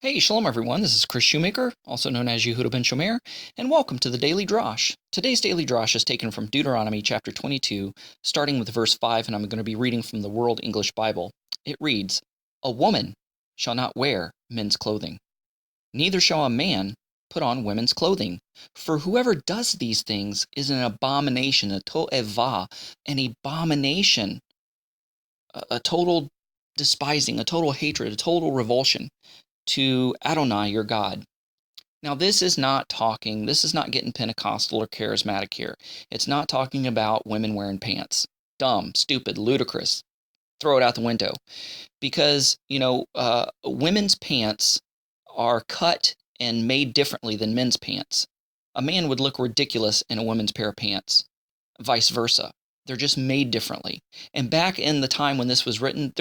Hey, shalom everyone, this is Kris Shoemaker, also known as Yehudah ben Shomeyr, and welcome to the Daily Drash. Today's Daily Drash is taken from Deuteronomy chapter 22, starting with verse 5, and I'm going to be reading from the World English Bible. It reads, "A woman shall not wear men's clothing, neither shall a man put on women's clothing, for whoever does these things is an abomination, a to'evah, an abomination, a total despising, a total hatred, a total revulsion to Adonai, your God." Now, this is not getting Pentecostal or charismatic here. It's not talking about women wearing pants. Dumb, stupid, ludicrous. Throw it out the window. Because, women's pants are cut and made differently than men's pants. A man would look ridiculous in a woman's pair of pants, vice versa. They're just made differently. And back in the time when this was written,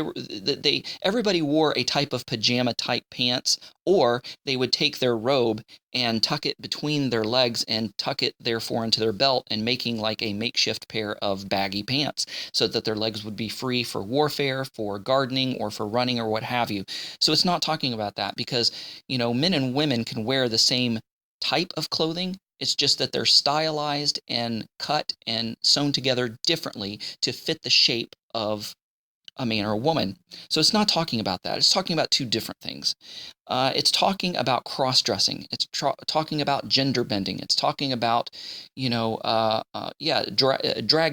everybody wore a type of pajama type pants, or they would take their robe and tuck it between their legs and tuck it therefore into their belt, and making like a makeshift pair of baggy pants so that their legs would be free for warfare, for gardening, or for running, or what have you. So it's not talking about that, because men and women can wear the same type of clothing. It's just that they're stylized and cut and sewn together differently to fit the shape of a man or a woman. So it's not talking about that. It's talking about two different things. It's talking about cross-dressing. It's talking about gender bending. It's talking about, drag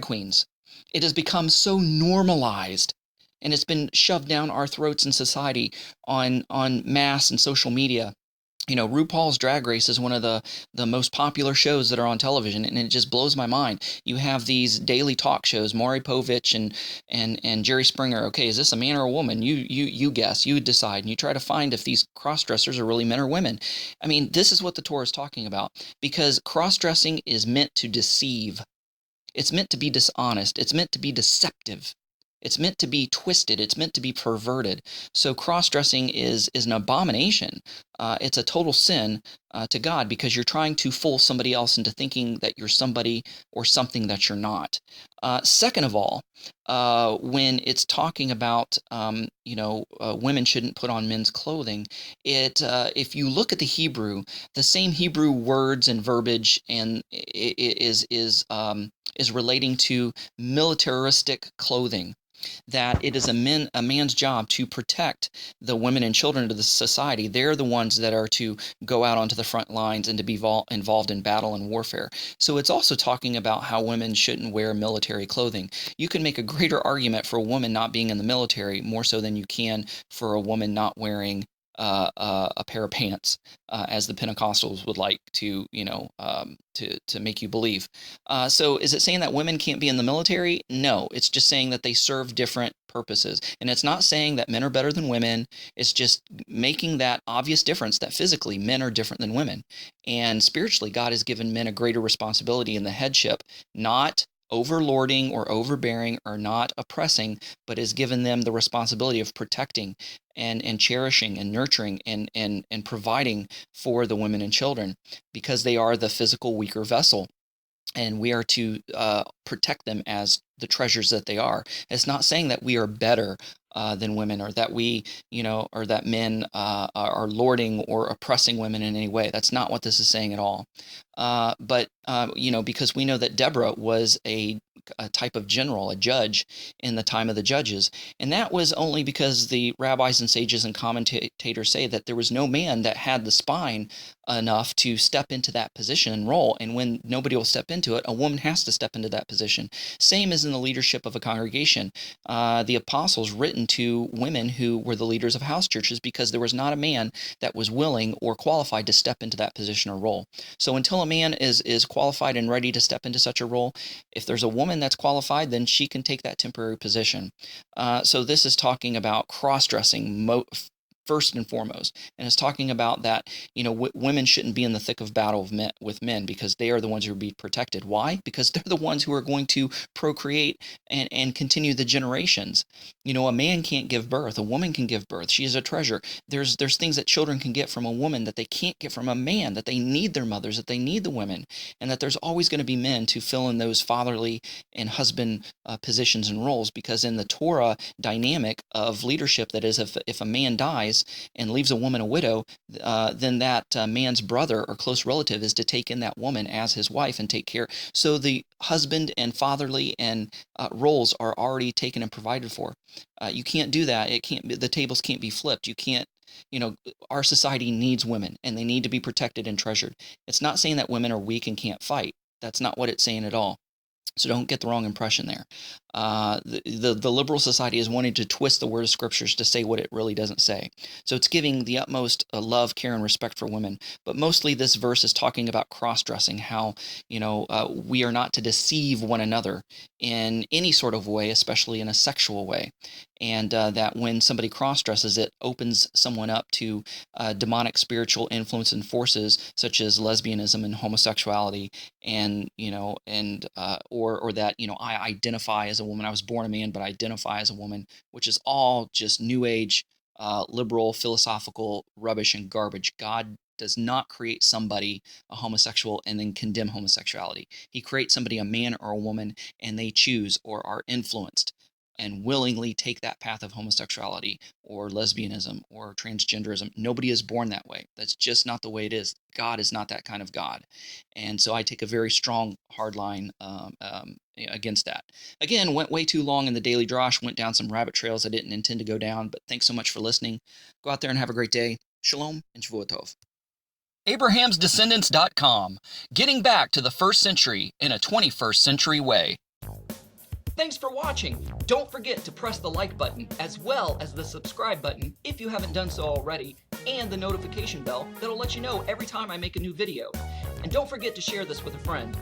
queens. It has become so normalized, and it's been shoved down our throats in society on mass and social media. RuPaul's Drag Race is one of the most popular shows that are on television, and it just blows my mind. You have these daily talk shows, Maury Povich and Jerry Springer. Okay, is this a man or a woman? You guess, you decide, and you try to find if these cross-dressers are really men or women. I mean, this is what the Torah is talking about, because cross-dressing is meant to deceive. It's meant to be dishonest. It's meant to be deceptive. It's meant to be twisted. It's meant to be perverted. So cross-dressing is an abomination. It's a total sin to God, because you're trying to fool somebody else into thinking that you're somebody or something that you're not. Second of all, when it's talking about women shouldn't put on men's clothing, if you look at the Hebrew, the same Hebrew words and verbiage and is relating to militaristic clothing. That it is a man's job to protect the women and children of the society. They're the ones that are to go out onto the front lines and to be involved in battle and warfare. So it's also talking about how women shouldn't wear military clothing. You can make a greater argument for a woman not being in the military, more so than you can for a woman not wearing a pair of pants, as the Pentecostals would like to make you believe. So is it saying that women can't be in the military? No, it's just saying that they serve different purposes. And it's not saying that men are better than women. It's just making that obvious difference that physically men are different than women. And spiritually, God has given men a greater responsibility in the headship, not overlording or overbearing or not oppressing, but has given them the responsibility of protecting and cherishing and nurturing and providing for the women and children, because they are the physical weaker vessel. And we are to protect them as the treasures that they are. It's not saying that we are better than women, or that or that men are lording or oppressing women in any way. That's not what this is saying at all. But because we know that Deborah was a type of general, a judge in the time of the judges. And that was only because the rabbis and sages and commentators say that there was no man that had the spine enough to step into that position and role. And when nobody will step into it, a woman has to step into that position. Same as in the leadership of a congregation. The apostles written to women who were the leaders of house churches, because there was not a man that was willing or qualified to step into that position or role. So until a man is qualified and ready to step into such a role, if there's a woman that's qualified, then she can take that temporary position. So this is talking about cross-dressing first and foremost, and it's talking about that women shouldn't be in the thick of battle with men, because they are the ones who will be protected. Why? Because they're the ones who are going to procreate and continue the generations. A man can't give birth. A woman can give birth. She is a treasure. There's things that children can get from a woman that they can't get from a man, that they need their mothers, that they need the women, and that there's always going to be men to fill in those fatherly and husband positions and roles, because in the Torah dynamic of leadership, that is, if a man dies, divorces and leaves a woman a widow, then that man's brother or close relative is to take in that woman as his wife and take care. So the husband and fatherly and roles are already taken and provided for. You can't do that. It can't. The tables can't be flipped. You can't. Our society needs women, and they need to be protected and treasured. It's not saying that women are weak and can't fight. That's not what it's saying at all. So don't get the wrong impression there. The liberal society is wanting to twist the word of scriptures to say what it really doesn't say. So it's giving the utmost love, care, and respect for women. But mostly this verse is talking about cross-dressing, how we are not to deceive one another in any sort of way, especially in a sexual way. And that when somebody cross-dresses, it opens someone up to demonic spiritual influence and forces such as lesbianism and homosexuality, and or that I identify as a woman. I was born a man, but I identify as a woman, which is all just New Age, liberal, philosophical rubbish and garbage. God does not create somebody a homosexual and then condemn homosexuality. He creates somebody a man or a woman, and they choose or are influenced and willingly take that path of homosexuality or lesbianism or transgenderism. Nobody is born that way. That's just not the way it is. God is not that kind of God. And so I take a very strong, hard line against that. Again, went way too long in the Daily Drash, went down some rabbit trails I didn't intend to go down, but thanks so much for listening. Go out there and have a great day. Shalom and Shavuot Tov. Abraham'sDescendants.com, getting back to the first century in a 21st century way. Thanks for watching. Don't forget to press the like button as well as the subscribe button if you haven't done so already, and the notification bell that'll let you know every time I make a new video. And don't forget to share this with a friend.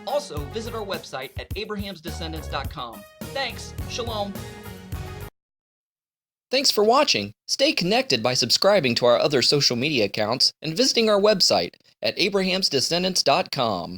Also, visit our website at Abraham'sDescendants.com. Thanks. Shalom. Thanks for watching. Stay connected by subscribing to our other social media accounts and visiting our website at Abraham'sDescendants.com.